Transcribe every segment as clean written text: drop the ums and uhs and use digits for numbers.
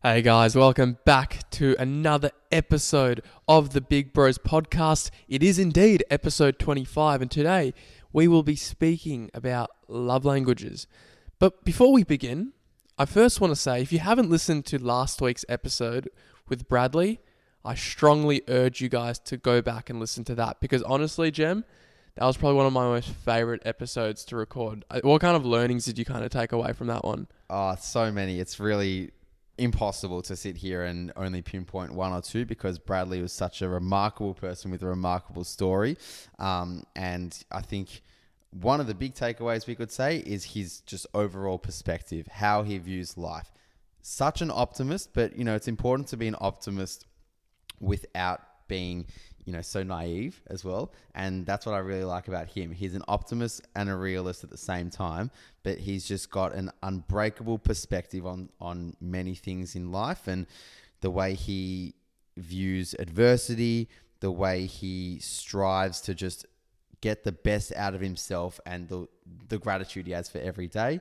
Hey guys, welcome back to another episode of the Big Bros podcast. It is indeed episode 25, and today we will be speaking about love languages. But before we begin, I first want to say if you haven't listened to last week's episode with Bradley, I strongly urge you guys to go back and listen to that because honestly, Jem, that was probably one of my most favorite episodes to record. What kind of learnings did you kind of take away from that one? Oh, so many. It's really impossible to sit here and only pinpoint one or two because Bradley was such a remarkable person with a remarkable story. And I think one of the big takeaways we could say is his just overall perspective, how he views life. Such an optimist, but it's important to be an optimist without being so naive as well. And that's what I really like about him. He's an optimist and a realist at the same time, but he's just got an unbreakable perspective on many things in life, and the way he views adversity, the way he strives to just get the best out of himself, and the gratitude he has for every day.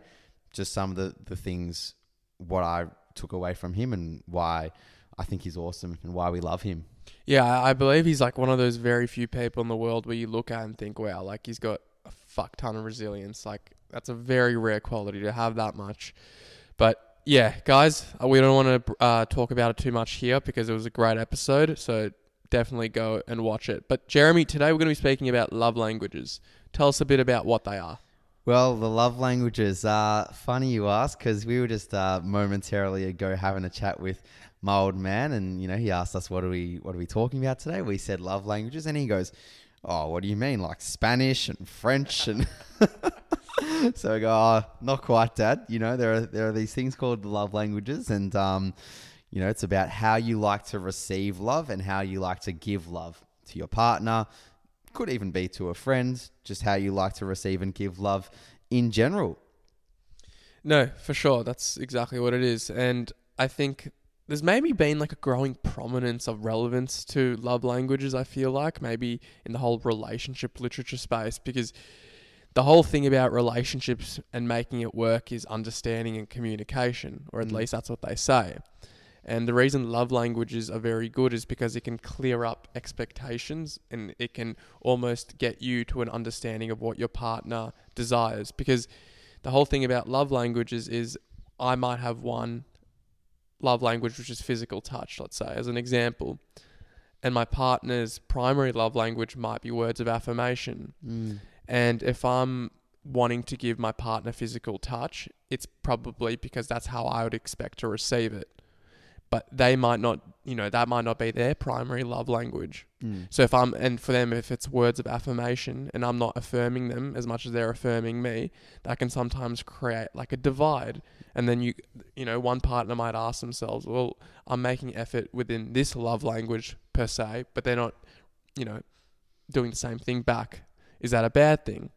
Just some of the things what I took away from him and why I think he's awesome and why we love him. Yeah, I believe he's like one of those very few people in the world where you look at and think, wow, like he's got a fuck ton of resilience. Like that's a very rare quality to have that much. But yeah, guys, we don't want to talk about it too much here because it was a great episode. So definitely go and watch it. But Jeremy, today we're going to be speaking about love languages. Tell us a bit about what they are. Well, the love languages are funny you ask, because we were just momentarily ago having a chat with my old man, and he asked us what are we talking about today. We said love languages, and he goes, "Oh, what do you mean, like Spanish and French?" And so I go, "Oh, not quite, Dad. There are these things called the love languages, and it's about how you like to receive love and how you like to give love to your partner. Could even be to a friend, just how you like to receive and give love in general." No, for sure. That's exactly what it is. And I think there's maybe been like a growing prominence of relevance to love languages, I feel like, maybe in the whole relationship literature space, because the whole thing about relationships and making it work is understanding and communication, or at least that's what they say. And the reason love languages are very good is because it can clear up expectations and it can almost get you to an understanding of what your partner desires. Because the whole thing about love languages is I might have one love language, which is physical touch, let's say, as an example. And my partner's primary love language might be words of affirmation. And if I'm wanting to give my partner physical touch, it's probably because that's how I would expect to receive it. But they might not, that might not be their primary love language. So for them, if it's words of affirmation and I'm not affirming them as much as they're affirming me, that can sometimes create like a divide. And then one partner might ask themselves, well, I'm making effort within this love language per se, but they're not, doing the same thing back. Is that a bad thing?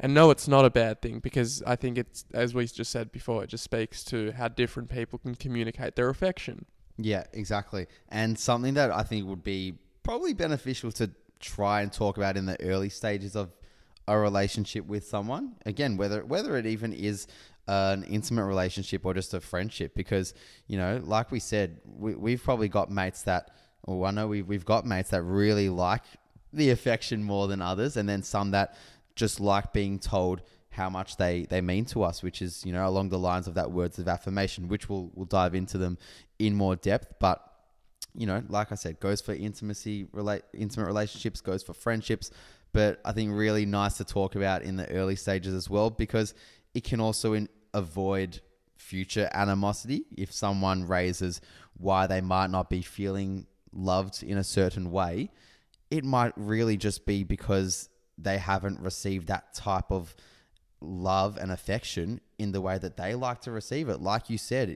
And no, it's not a bad thing, because I think it's, as we just said before, it just speaks to how different people can communicate their affection. Yeah, exactly. And something that I think would be probably beneficial to try and talk about in the early stages of a relationship with someone. Again, whether it even is an intimate relationship or just a friendship, because, like we said, we've probably got mates that, or I know we've got mates that really like the affection more than others, and then some that just like being told how much they mean to us, which is, along the lines of that words of affirmation, which we'll dive into them in more depth. But, like I said, goes for intimate relationships, goes for friendships, but I think really nice to talk about in the early stages as well, because it can also avoid future animosity if someone raises why they might not be feeling loved in a certain way. It might really just be because they haven't received that type of love and affection in the way that they like to receive it. Like you said,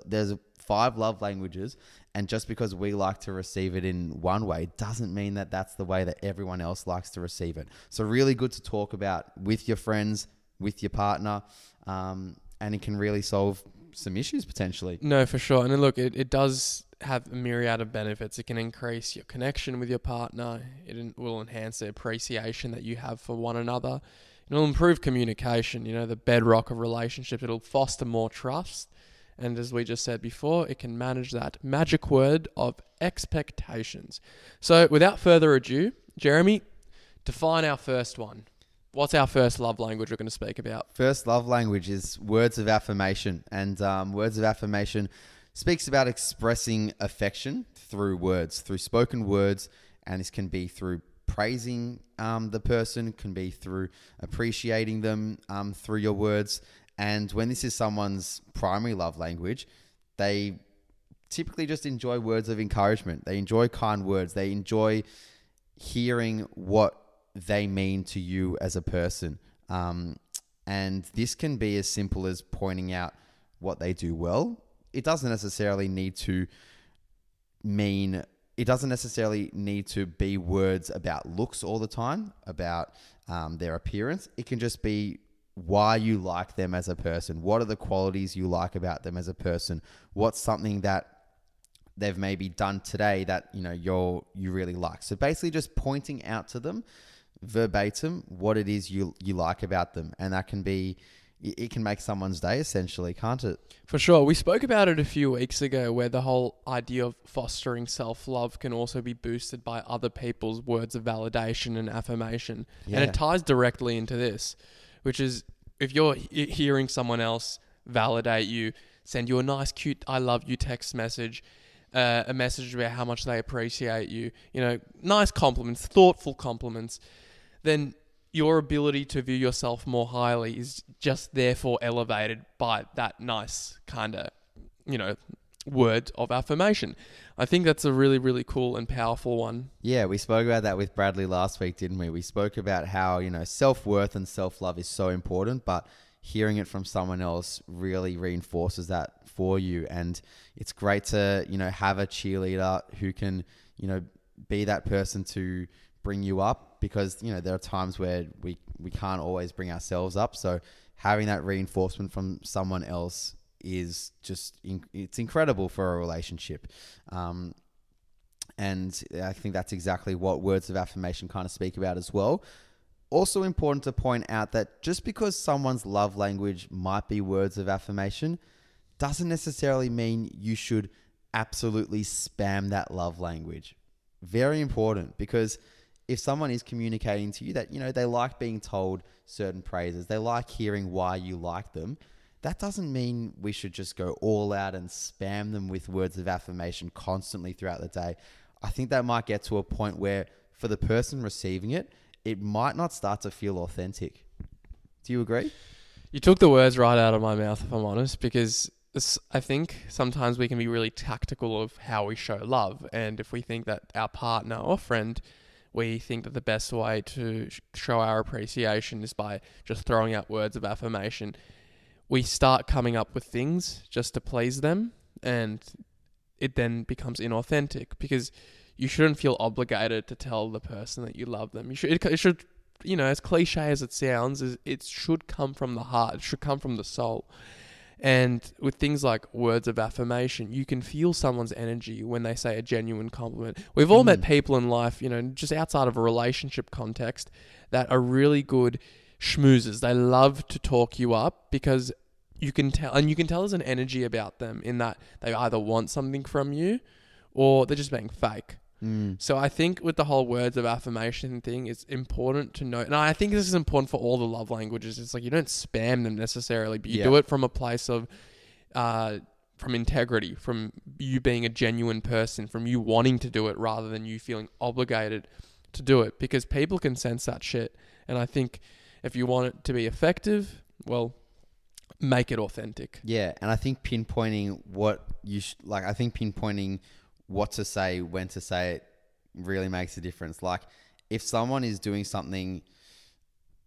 there's 5 love languages, and just because we like to receive it in one way doesn't mean that that's the way that everyone else likes to receive it. So really good to talk about with your friends, with your partner, and it can really solve some issues potentially. No, for sure. And then look, it does have a myriad of benefits. It can increase your connection with your partner. It will enhance the appreciation that you have for one another. It'll improve communication, the bedrock of relationships. It'll foster more trust. And as we just said before, it can manage that magic word of expectations. So without further ado, Jeremy, define our first one. What's our first love language we're going to speak about? First love language is words of affirmation. And words of affirmation speaks about expressing affection through words, through spoken words. And this can be through praising the person, can be through appreciating them through your words. And when this is someone's primary love language, they typically just enjoy words of encouragement. They enjoy kind words. They enjoy hearing what they mean to you as a person. And this can be as simple as pointing out what they do well. It doesn't necessarily need to be words about looks all the time, about their appearance. It can just be why you like them as a person. What are the qualities you like about them as a person? What's something that they've maybe done today that you really like? So basically just pointing out to them verbatim what it is you like about them. And that can be, it can make someone's day essentially, can't it? For sure. We spoke about it a few weeks ago, where the whole idea of fostering self-love can also be boosted by other people's words of validation and affirmation. Yeah. And it ties directly into this, which is if you're hearing someone else validate you, send you a nice, cute, I love you text message, a message about how much they appreciate you, nice compliments, thoughtful compliments, then your ability to view yourself more highly is just therefore elevated by that nice kind of, word of affirmation. I think that's a really, really cool and powerful one. Yeah, we spoke about that with Bradley last week, didn't we? We spoke about how, self-worth and self-love is so important, but hearing it from someone else really reinforces that for you. And it's great to, have a cheerleader who can, be that person to bring you up, because, there are times where we can't always bring ourselves up. So having that reinforcement from someone else is just, it's incredible for a relationship. And I think that's exactly what words of affirmation kind of speak about as well. Also important to point out that just because someone's love language might be words of affirmation doesn't necessarily mean you should absolutely spam that love language. Very important, because if someone is communicating to you that, they like being told certain praises, they like hearing why you like them, that doesn't mean we should just go all out and spam them with words of affirmation constantly throughout the day. I think that might get to a point where for the person receiving it, it might not start to feel authentic. Do you agree? You took the words right out of my mouth, if I'm honest, because I think sometimes we can be really tactical of how we show love. And if we think that our partner or friend, we think that the best way to show our appreciation is by just throwing out words of affirmation, we start coming up with things just to please them, and it then becomes inauthentic, because you shouldn't feel obligated to tell the person that you love them. It should, as cliche as it sounds, it should come from the heart. It should come from the soul. And with things like words of affirmation, you can feel someone's energy when they say a genuine compliment. We've all met people in life, just outside of a relationship context, that are really good schmoozers. They love to talk you up, because you can tell there's an energy about them in that they either want something from you or they're just being fake. So I think with the whole words of affirmation thing, it's important to note, and I think this is important for all the love languages. It's like you don't spam them necessarily, but you do it from a place of, from integrity, from you being a genuine person, from you wanting to do it rather than you feeling obligated to do it, because people can sense that shit. And I think if you want it to be effective, well, make it authentic. Yeah, and I think pinpointing what pinpointing what to say, when to say it, really makes a difference. Like, if someone is doing something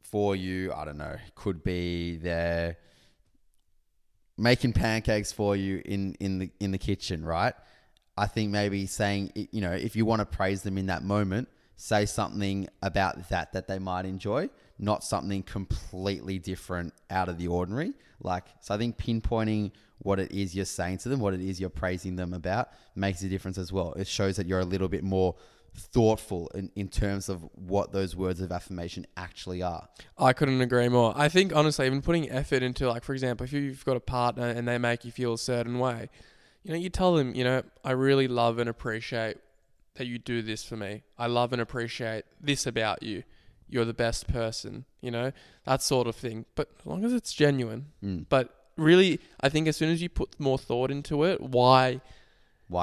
for you, I don't know, could be they're making pancakes for you in the kitchen, right? I think maybe saying, if you want to praise them in that moment, say something about that they might enjoy. not something completely different out of the ordinary. Like, so I think pinpointing what it is you're saying to them, what it is you're praising them about, makes a difference as well. It shows that you're a little bit more thoughtful in terms of what those words of affirmation actually are. I couldn't agree more. I think, honestly, even putting effort into, like, for example, if you've got a partner and they make you feel a certain way, you know, you tell them, you know, I really love and appreciate that you do this for me. I love and appreciate this about you. You're the best person, you know, that sort of thing. But as long as it's genuine. But really, I think as soon as you put more thought into it, why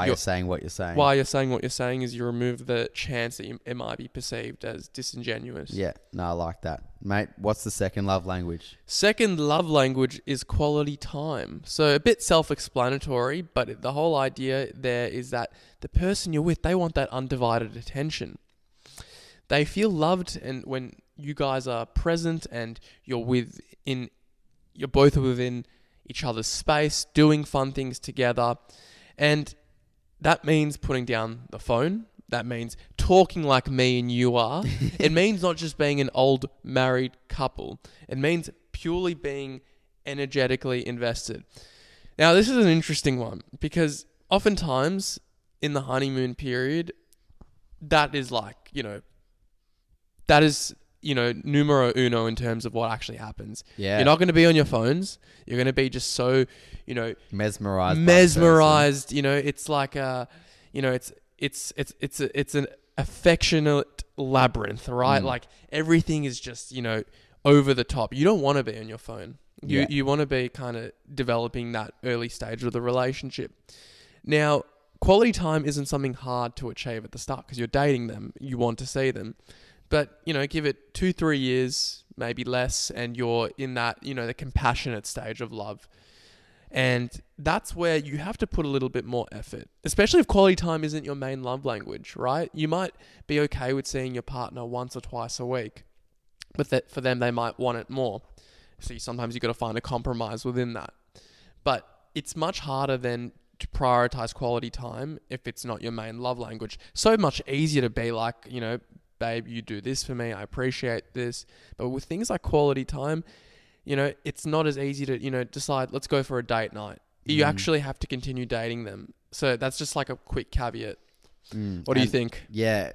you're saying what you're saying. Why you're saying what you're saying is you remove the chance that it might be perceived as disingenuous. Yeah, no, I like that. Mate, what's the second love language? Second love language is quality time. So a bit self-explanatory, but the whole idea there is that the person you're with, they want that undivided attention. They feel loved, and when you guys are present and you're both within each other's space, doing fun things together, and that means putting down the phone. That means talking like me and you are. It means not just being an old married couple. It means purely being energetically invested. Now, this is an interesting one because oftentimes in the honeymoon period, that is numero uno in terms of what actually happens. Yeah. You're not going to be on your phones. You're going to be just so, mesmerized. You know, it's like it's an affectionate labyrinth, right? Like everything is just, over the top. You don't want to be on your phone. You want to be kind of developing that early stage of the relationship. Now, quality time isn't something hard to achieve at the start because you're dating them. You want to see them. But, give it 2-3 years, maybe less, and you're in that, the compassionate stage of love. And that's where you have to put a little bit more effort, especially if quality time isn't your main love language, right? You might be okay with seeing your partner once or twice a week, but that for them, they might want it more. So sometimes you've got to find a compromise within that. But it's much harder than to prioritize quality time if it's not your main love language. So much easier to be like, babe, you do this for me. I appreciate this. But with things like quality time, it's not as easy to, decide, let's go for a date night. You actually have to continue dating them. So that's just like a quick caveat. What do you think? Yeah.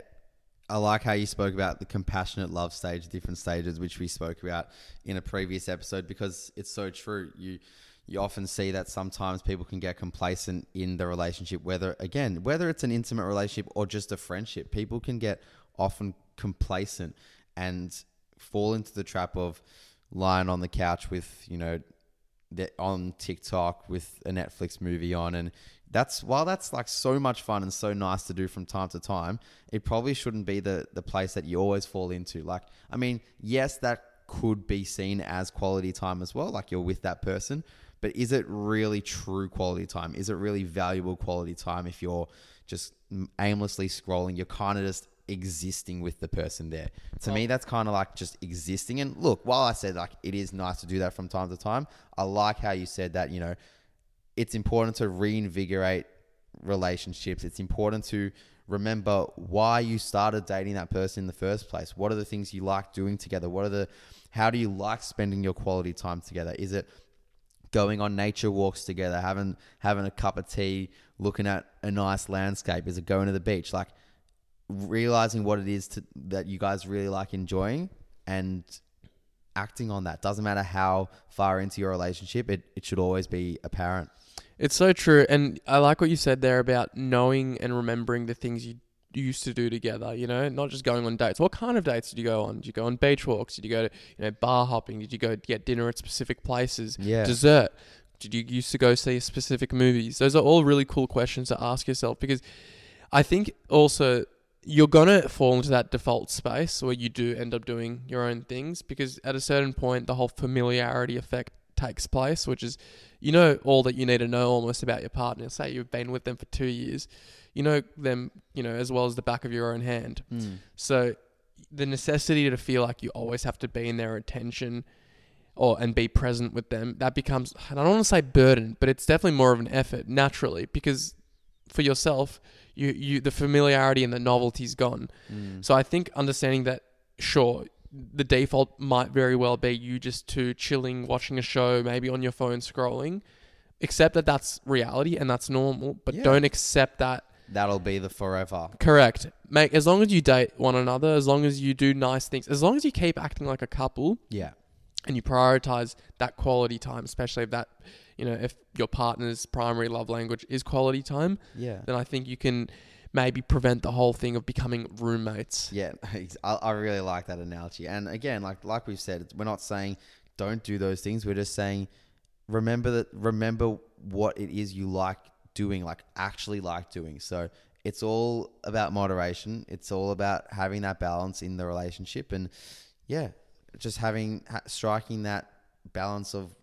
I like how you spoke about the compassionate love stage, different stages, which we spoke about in a previous episode, because it's so true. You often see that sometimes people can get complacent in the relationship, whether it's an intimate relationship or just a friendship. People can get often complacent and fall into the trap of lying on the couch with, on TikTok with a Netflix movie on. And while that's like so much fun and so nice to do from time to time, it probably shouldn't be the place that you always fall into. Like, I mean, yes, that could be seen as quality time as well. Like, you're with that person, but is it really true quality time? Is it really valuable quality time if you're just aimlessly scrolling? You're kind of just existing with the person there. To me, that's kind of like just existing. And look, while I said like it is nice to do that from time to time, I like how you said that, it's important to reinvigorate relationships. It's important to remember why you started dating that person in the first place. What are the things you like doing together? How do you like spending your quality time together? Is it going on nature walks together, having a cup of tea, looking at a nice landscape? Is it going to the beach? Like, realizing what it is that you guys really like enjoying and acting on that. Doesn't matter how far into your relationship, it should always be apparent. It's so true. And I like what you said there about knowing and remembering the things you used to do together, not just going on dates. What kind of dates did you go on? Did you go on beach walks? Did you go to, bar hopping? Did you go get dinner at specific places? Yeah. Dessert? Did you used to go see specific movies? Those are all really cool questions to ask yourself, because I think also you're going to fall into that default space where you do end up doing your own things, because at a certain point, the whole familiarity effect takes place, which is, all that you need to know almost about your partner. Say you've been with them for 2 years, you know them, as well as the back of your own hand. So the necessity to feel like you always have to be in their attention and be present with them, that becomes, I don't want to say burden, but it's definitely more of an effort naturally, because for yourself, you the familiarity and the novelty's gone. So I think understanding that, sure, the default might very well be you just two chilling, watching a show, maybe on your phone scrolling. Accept that that's reality and that's normal, but Yeah. don't accept that. That'll be the forever. Correct. Mate, as long as you date one another, as long as you do nice things, as long as you keep acting like a couple Yeah. and you prioritize that quality time, especially if that, if your partner's primary love language is quality time, Yeah. then I think you can maybe prevent the whole thing of becoming roommates. Yeah, I really like that analogy. And again, like we've said, we're not saying don't do those things. We're just saying remember what it is you like doing, like actually like doing. So it's all about moderation. It's all about having that balance in the relationship, and just striking that balance of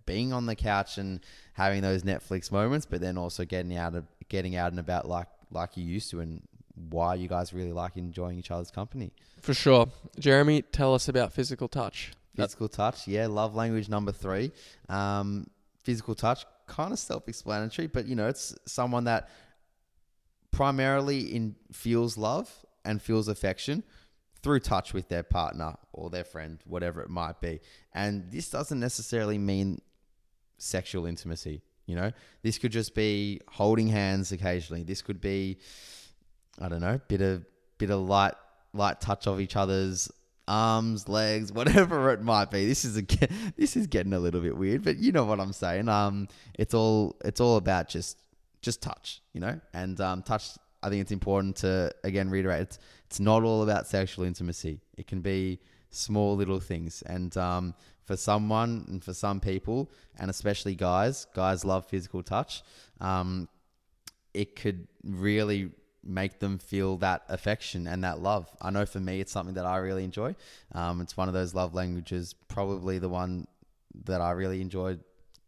being on the couch and having those Netflix moments, but then also getting out and about like you used to, and why you guys really like enjoying each other's company. For sure. Jeremy, tell us about physical touch. Physical touch, love language number 3. Physical touch, kind of self-explanatory, but it's someone that primarily feels love and feels affection through touch with their partner or their friend, whatever it might be. And this doesn't necessarily mean sexual intimacy. This could just be holding hands occasionally. This could be, I don't know, bit of light touch of each other's arms, legs, whatever it might be. This is getting a little bit weird, but you know what I'm saying. It's all about just touch, and touch. I think it's important to again reiterate. It's not all about sexual intimacy. It can be small little things, and for someone and for some people, and especially guys love physical touch. It could really make them feel that affection and that love. I know for me, it's something that I really enjoy. It's one of those love languages, probably the one that I really enjoy,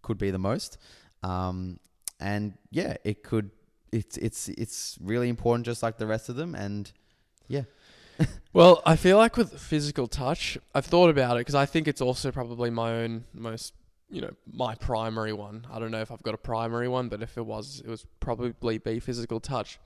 could be the most. And yeah, it's really important, just like the rest of them. And yeah. Well, I feel like with physical touch, I've thought about it because I think it's also probably my own most, my primary one. I don't know if I've got a primary one, but if it was probably be physical touch.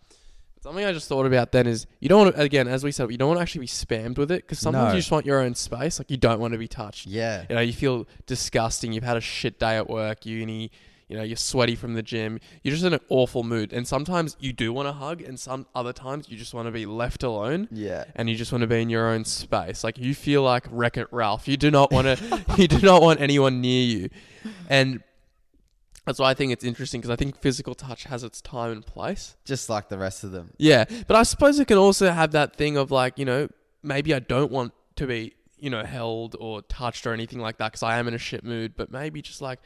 Something I just thought about then is you don't want to, again, as we said, you don't want to actually be spammed with it, because sometimes you just want your own space. Like, you don't want to be touched. Yeah. You feel disgusting. You've had a shit day at work, uni, you're sweaty from the gym. You're just in an awful mood. And sometimes you do want to hug, and some other times you just want to be left alone. Yeah. And you just want to be in your own space. Like, you feel like Wreck-It Ralph. You do not want to, you do not want anyone near you. And that's why I think it's interesting, because I think physical touch has its time and place. Just like the rest of them. Yeah. But I suppose it can also have that thing of like, maybe I don't want to be, held or touched or anything like that because I am in a shit mood, but maybe just like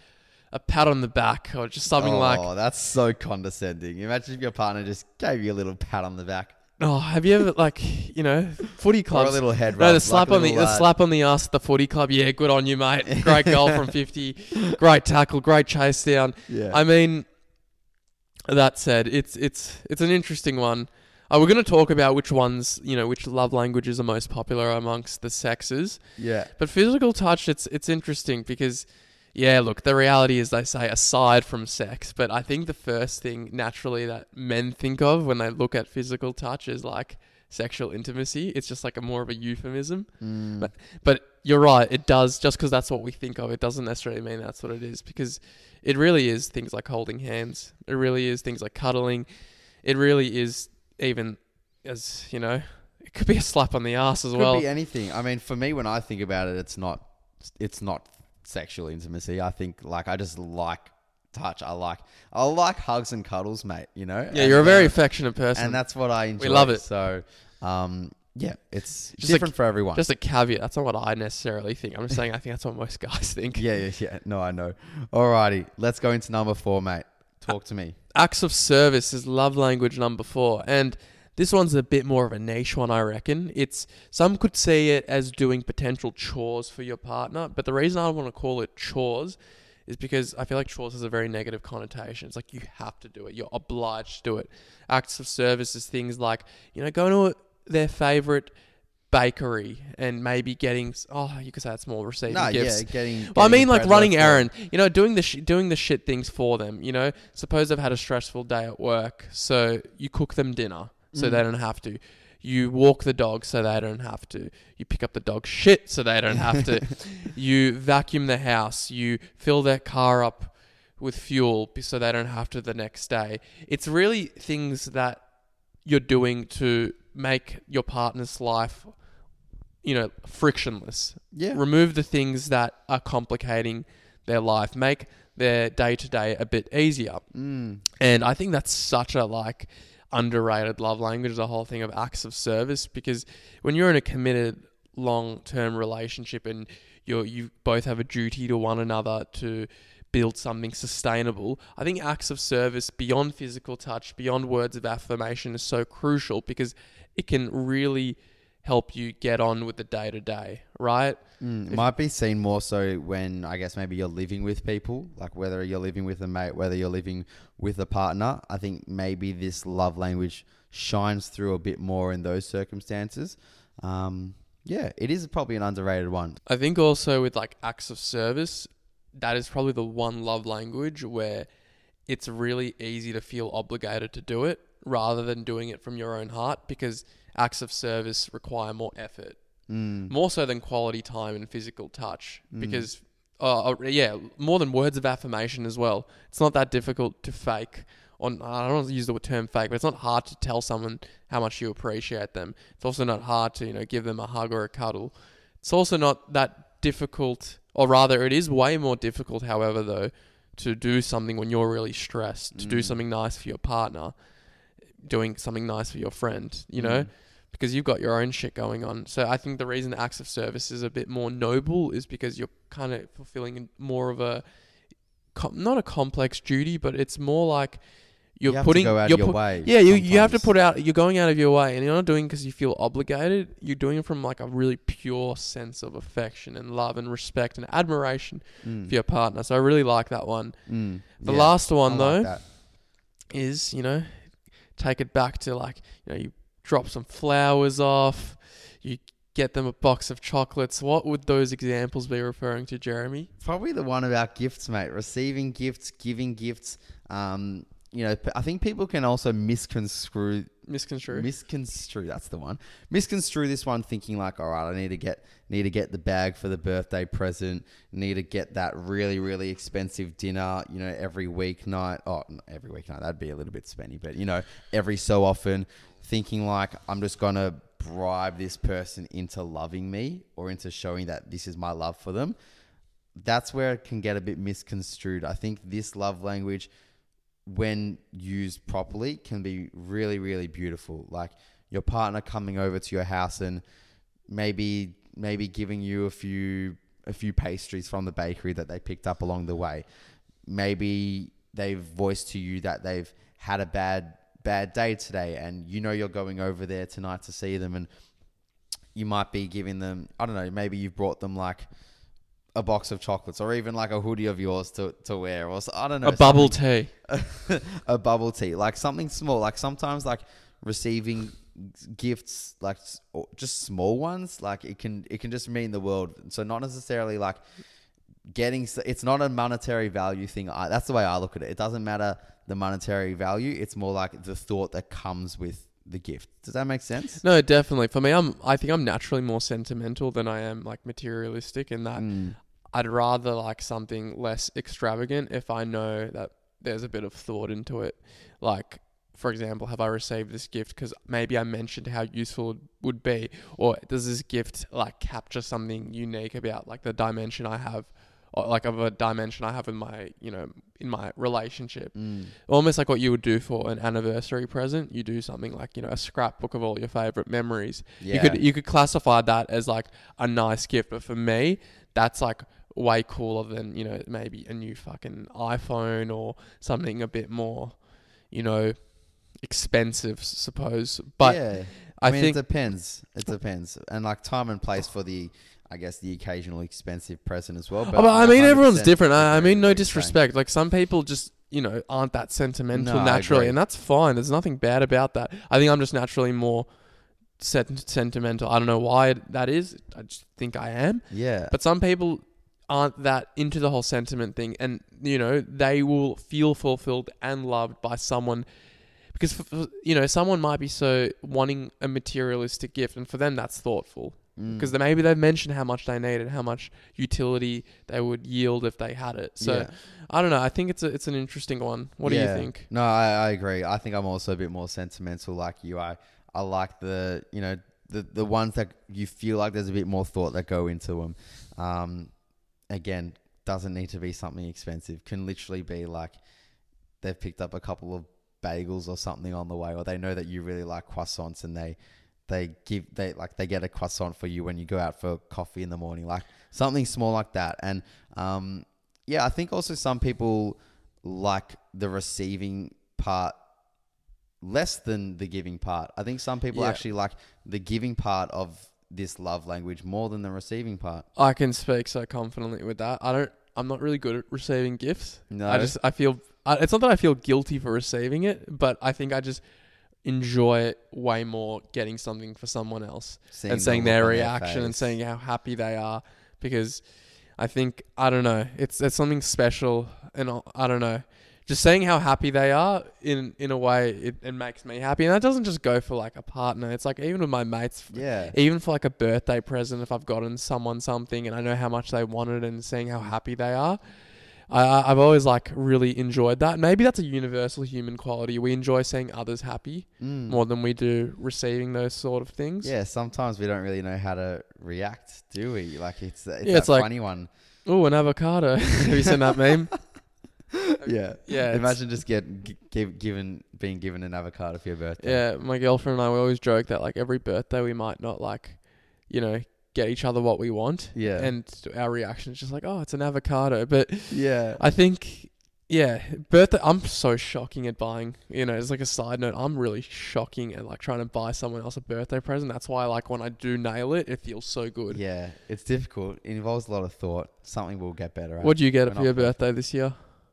a pat on the back or just something like... Oh, that's so condescending. Imagine if your partner just gave you a little pat on the back. Oh, have you ever, like, footy clubs? Or a little head rub. No, the slap on the slap on the ass at the footy club. Yeah, good on you, mate. Great goal from 50. Great tackle. Great chase down. Yeah. I mean, that said, it's an interesting one. We're going to talk about which ones, which love languages are most popular amongst the sexes. Yeah. But physical touch, it's interesting because, yeah, look, the reality is, they say aside from sex, but I think the first thing naturally that men think of when they look at physical touch is like sexual intimacy. It's just like a more of a euphemism. But you're right, it does, just because that's what we think of, it doesn't necessarily mean that's what it is, because it really is things like holding hands. It really is things like cuddling. It really is, even as, it could be a slap on the ass as well. Could be anything. I mean, for me, when I think about it, it's not sexual intimacy. I think, like, I just like touch. I like hugs and cuddles, mate, Yeah, you're a very affectionate person. And that's what I enjoy. We love it. So, yeah, it's just different for everyone. Just a caveat. That's not what I necessarily think. I'm just saying I think that's what most guys think. Yeah. No, I know. Alrighty, let's go into number 4, mate. Talk to me. Acts of service is love language number 4. And this one's a bit more of a niche one, I reckon. Some could see it as doing potential chores for your partner, but the reason I want to call it chores is because I feel like chores has a very negative connotation. It's like you have to do it. You're obliged to do it. Acts of service is things like, going to their favorite bakery and maybe getting, you could say that's more receiving gifts. Yeah, getting Well, I mean, like running errands, errand, doing the shit things for them, Suppose they've had a stressful day at work, so you cook them dinner so they don't have to. You walk the dog so they don't have to. You pick up the dog's shit so they don't have to. You vacuum the house. You fill their car up with fuel so they don't have to the next day. It's really things that you're doing to make your partner's life, frictionless. Yeah. Remove the things that are complicating their life. Make their day-to-day a bit easier. And I think that's such a underrated love language, the whole thing of acts of service, because when you're in a committed long-term relationship and you both have a duty to one another to build something sustainable, I think acts of service beyond physical touch, beyond words of affirmation is so crucial, because it can really help you get on with the day-to-day, right? It might be seen more so when, I guess, maybe you're living with people, like whether you're living with a mate, whether you're living with a partner. I think maybe this love language shines through a bit more in those circumstances. Yeah, it is probably an underrated one. I think also with acts of service, that is probably the one love language where it's really easy to feel obligated to do it rather than doing it from your own heart, because acts of service require more effort. More so than quality time and physical touch, because more than words of affirmation as well. It's not that difficult to fake. I don't want to use the term fake, but it's not hard to tell someone how much you appreciate them. It's also not hard to give them a hug or a cuddle. It's also not that difficult, or rather it is way more difficult, however, though, to do something when you're really stressed, to do something nice for your partner, doing something nice for your friend, because you've got your own shit going on. So I think the reason acts of service is a bit more noble is because you're kind of fulfilling more of a, not a complex duty, but it's more like you're putting, to go out of your way. Yeah, you have to put out, you're going out of your way, and you're not doing it because you feel obligated. You're doing it from a really pure sense of affection and love and respect and admiration for your partner. So I really like that one. The last one though is, take it back to you drop some flowers off, you get them a box of chocolates. What would those examples be referring to, Jeremy? Probably the one about gifts, mate. Receiving gifts, giving gifts. I think people can also misconstrue. That's the one. Misconstrue this one, thinking all right, I need to get the bag for the birthday present. Need to get that really, really expensive dinner. Every weeknight. Oh, every weeknight, that'd be a little bit spenny, but every so often, thinking I'm just gonna bribe this person into loving me or into showing that this is my love for them. That's where it can get a bit misconstrued. I think this love language, when used properly, can be really, really beautiful. Like your partner coming over to your house and maybe giving you a few pastries from the bakery that they picked up along the way. Maybe they've voiced to you that they've had a bad day today, and you're going over there tonight to see them, and you might be giving them, I don't know, maybe you've brought them a box of chocolates, or even a hoodie of yours to wear, or I don't know, a bubble tea. A bubble tea, something small. Sometimes receiving gifts, just small ones, it can just mean the world. So not necessarily it's not a monetary value thing. That's the way I look at it. It doesn't matter the monetary value. It's more the thought that comes with the gift. Does that make sense? No, definitely. For me, I think I'm naturally more sentimental than I am materialistic, in that I'd rather something less extravagant if I know that there's a bit of thought into it. For example, have I received this gift because maybe I mentioned how useful it would be, or does this gift capture something unique about the dimension I have, or of a dimension I have in my, in my relationship. Almost like what you would do for an anniversary present. You do something a scrapbook of all your favorite memories. Yeah. You could classify that as a nice gift, but for me, that's way cooler than, maybe a new fucking iPhone or something a bit more, expensive, suppose. But yeah, I mean, it depends. And time and place for the occasional expensive present as well. But I mean, everyone's different. I mean, no disrespect. Some people just, aren't that sentimental naturally, and that's fine. There's nothing bad about that. I think I'm just naturally more sentimental. I don't know why that is. I just think I am. Yeah. But some people aren't that into the whole sentiment thing, and, they will feel fulfilled and loved by someone because you know, someone might be so wanting a materialistic gift, and for them that's thoughtful. Because maybe they've mentioned how much they need it, how much utility they would yield if they had it. So I don't know. I think it's an interesting one. What do you think? No, I agree. I think I'm also a bit more sentimental like you. I like the, you know, the ones that you feel like there's a bit more thought that go into them. Again, doesn't need to be something expensive. Can literally be like they've picked up a couple of bagels or something on the way, or they know that you really like croissants and they get a croissant for you when you go out for coffee in the morning, like something small like that. And I think also some people like the receiving part less than the giving part. I think some people actually like the giving part of this love language more than the receiving part. I can speak so confidently with that. I'm not really good at receiving gifts. No, I feel it's not that I feel guilty for receiving it, but I think I just enjoy it way more getting something for someone else and seeing their reaction and seeing how happy they are, because I think, I don't know, it's something special, and I don't know, just seeing how happy they are in a way, it makes me happy. And that doesn't just go for like a partner. It's like even with my mates, even for like a birthday present, if I've gotten someone something and I know how much they wanted and seeing how happy they are, I've always like really enjoyed that. Maybe that's a universal human quality. We enjoy seeing others happy more than we do receiving those sort of things. Yeah, sometimes we don't really know how to react, do we? Like it's that like, funny one. Oh, an avocado. Have you seen that meme? Yeah. Yeah. Imagine just being given an avocado for your birthday. Yeah, my girlfriend and I, we always joke that like every birthday we might not like, you know, get each other what we want. Yeah. And our reaction is just like, oh, it's an avocado. But yeah, I think, birthday, I'm so shocking at buying, you know, as like a side note, I'm really shocking at like trying to buy someone else a birthday present. That's why like when I do nail it, it feels so good. Yeah, it's difficult. It involves a lot of thought. Something we'll get better at. What'd you get for your birthday this year?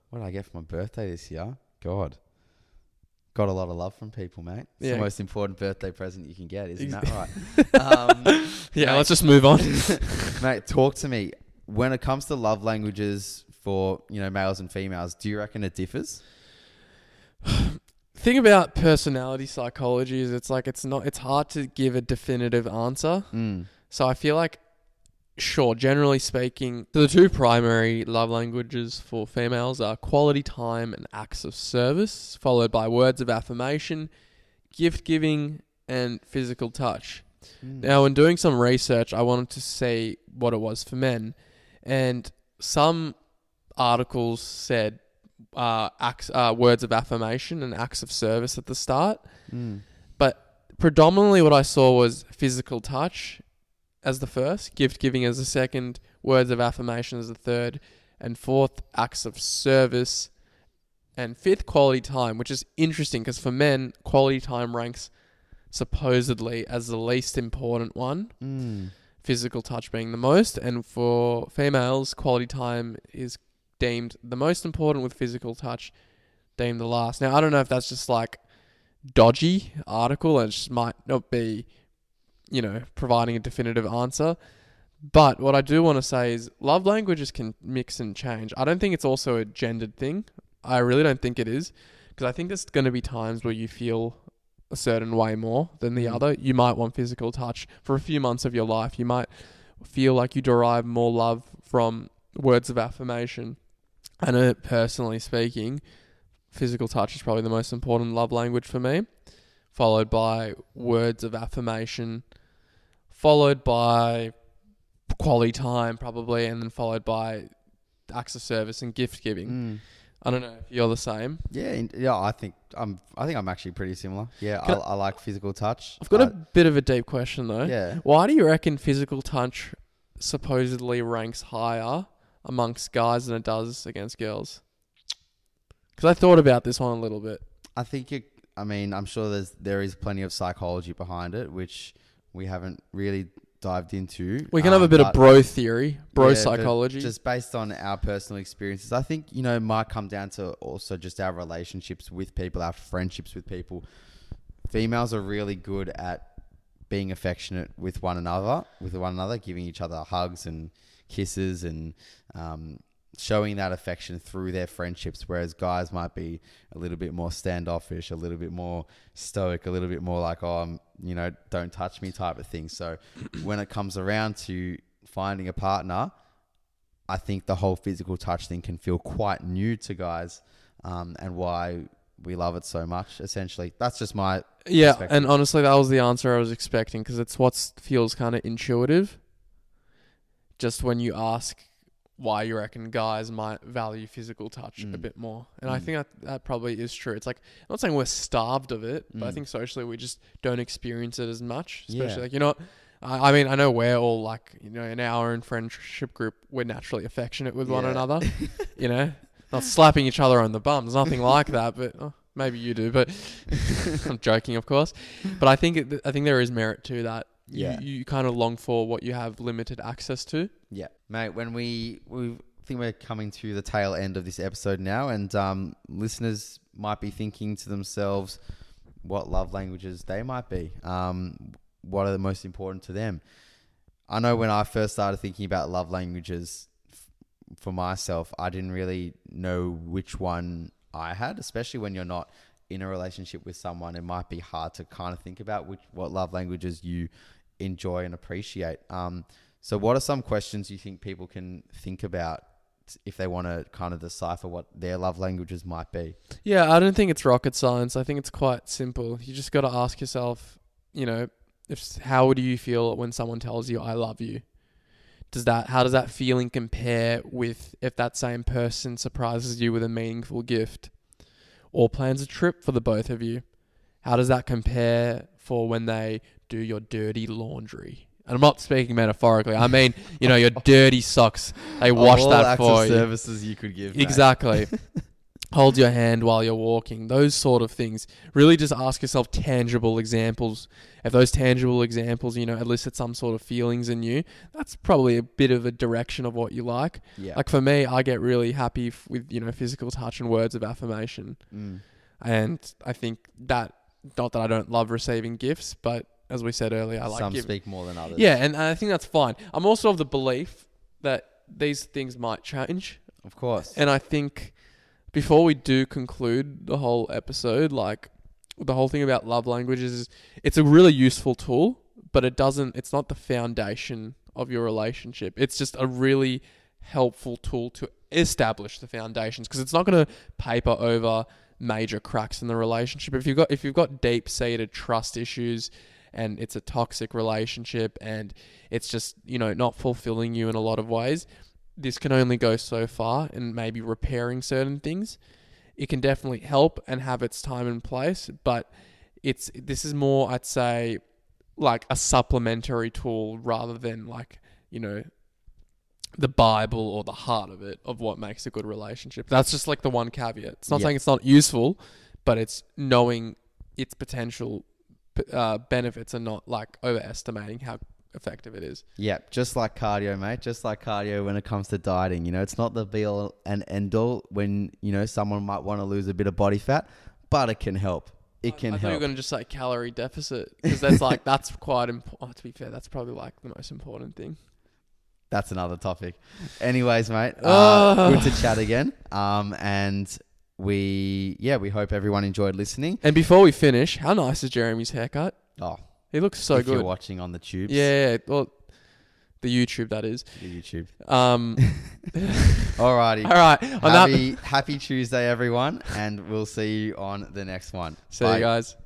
What did I get for my birthday this year? God. Got a lot of love from people, mate. It's the most important birthday present you can get, isn't that right? Mate, let's just move on. Mate, talk to me. When it comes to love languages for, you know, males and females, do you reckon it differs? Thing about personality psychology is it's hard to give a definitive answer. So I feel like, sure, generally speaking, the two primary love languages for females are quality time and acts of service, followed by words of affirmation, gift giving, and physical touch. Now, when doing some research, I wanted to see what it was for men, and some articles said words of affirmation and acts of service at the start, but predominantly what I saw was physical touch as the first, gift giving as the second, words of affirmation as the third, and fourth, acts of service, and fifth, quality time, which is interesting because for men, quality time ranks supposedly as the least important one, physical touch being the most, and for females, quality time is deemed the most important, with physical touch deemed the last. Now, I don't know if that's just like dodgy article and it just might not be, you know, providing a definitive answer. But what I do want to say is love languages can mix and change. I don't think it's also a gendered thing. I really don't think it is, because I think there's going to be times where you feel a certain way more than the other. You might want physical touch for a few months of your life. You might feel like you derive more love from words of affirmation. I know, personally speaking, physical touch is probably the most important love language for me, followed by words of affirmation, followed by quality time probably, and then followed by acts of service and gift giving. I don't know if you're the same. Yeah, I think I'm actually pretty similar. Yeah, I like physical touch. I've got a bit of a deep question though. Yeah. Why do you reckon physical touch supposedly ranks higher amongst guys than it does against girls? Because I thought about this one a little bit. I think I'm sure there is plenty of psychology behind it, which we haven't really dived into. We can have a bit of bro theory, psychology. Just based on our personal experiences. I think, you know, might come down to also just our relationships with people, our friendships with people. Females are really good at being affectionate with one another, giving each other hugs and kisses and showing that affection through their friendships, whereas guys might be a little bit more standoffish, a little bit more stoic, a little bit more like, oh, don't touch me type of thing. So when it comes around to finding a partner, I think the whole physical touch thing can feel quite new to guys, and why we love it so much. Essentially, that's just my perspective. And honestly, that was the answer I was expecting, because it's what feels kind of intuitive. Just when you ask why you reckon guys might value physical touch a bit more, and I think that probably is true. It's like, I'm not saying we're starved of it, but I think socially we just don't experience it as much. Especially I mean, I know we're all like, in our own friendship group, we're naturally affectionate with one another, not slapping each other on the bum. There's nothing like that, but maybe you do, but I'm joking, of course. But I think there is merit to that. Yeah. You kind of long for what you have limited access to. Yeah. Mate, when we think we're coming to the tail end of this episode now, and listeners might be thinking to themselves what love languages they might be. What are the most important to them? I know when I first started thinking about love languages for myself, I didn't really know which one I had, especially when you're not in a relationship with someone. It might be hard to kind of think about what love languages you enjoy and appreciate. So what are some questions you think people can think about if they want to kind of decipher what their love languages might be? Yeah, I don't think it's rocket science. I think it's quite simple. You just got to ask yourself, how do you feel when someone tells you, I love you? How does that feeling compare with if that same person surprises you with a meaningful gift or plans a trip for the both of you? How does that compare for when they do your dirty laundry? And I'm not speaking metaphorically. I mean, your dirty socks. They wash that for you. Services you could give. Exactly. Hold your hand while you're walking. Those sort of things. Really just ask yourself tangible examples. If those tangible examples, elicit some sort of feelings in you, that's probably a bit of a direction of what you like. Yeah. Like for me, I get really happy with, physical touch and words of affirmation. And I think that, not that I don't love receiving gifts, but as we said earlier, I like some speak more than others. Yeah, and I think that's fine. I'm also of the belief that these things might change. Of course. And I think before we do conclude the whole episode, like the whole thing about love languages is it's a really useful tool, but it's not the foundation of your relationship. It's just a really helpful tool to establish the foundations, because it's not going to paper over major cracks in the relationship. If you've got deep-seated trust issues and it's a toxic relationship and it's just, not fulfilling you in a lot of ways, this can only go so far, and maybe repairing certain things. It can definitely help and have its time and place, but this is more, I'd say, like a supplementary tool rather than like, the Bible or the heart of it, of what makes a good relationship. That's just like the one caveat. It's not saying it's not useful, but it's knowing its potential benefits and not like overestimating how effective it is. Yeah, just like cardio, mate. Just like cardio when it comes to dieting. It's not the be all and end all when, someone might want to lose a bit of body fat, but it can help. It can help. I thought you were going to just say calorie deficit, because that's quite important. To be fair, that's probably like the most important thing. That's another topic. Anyways, mate, good to chat again. And we hope everyone enjoyed listening. And before we finish, how nice is Jeremy's haircut? Oh, he looks so good. If you're watching on the tubes. Yeah, well, the YouTube, that is. The YouTube. Alrighty. All right. Happy Tuesday, everyone. And we'll see you on the next one. See you guys.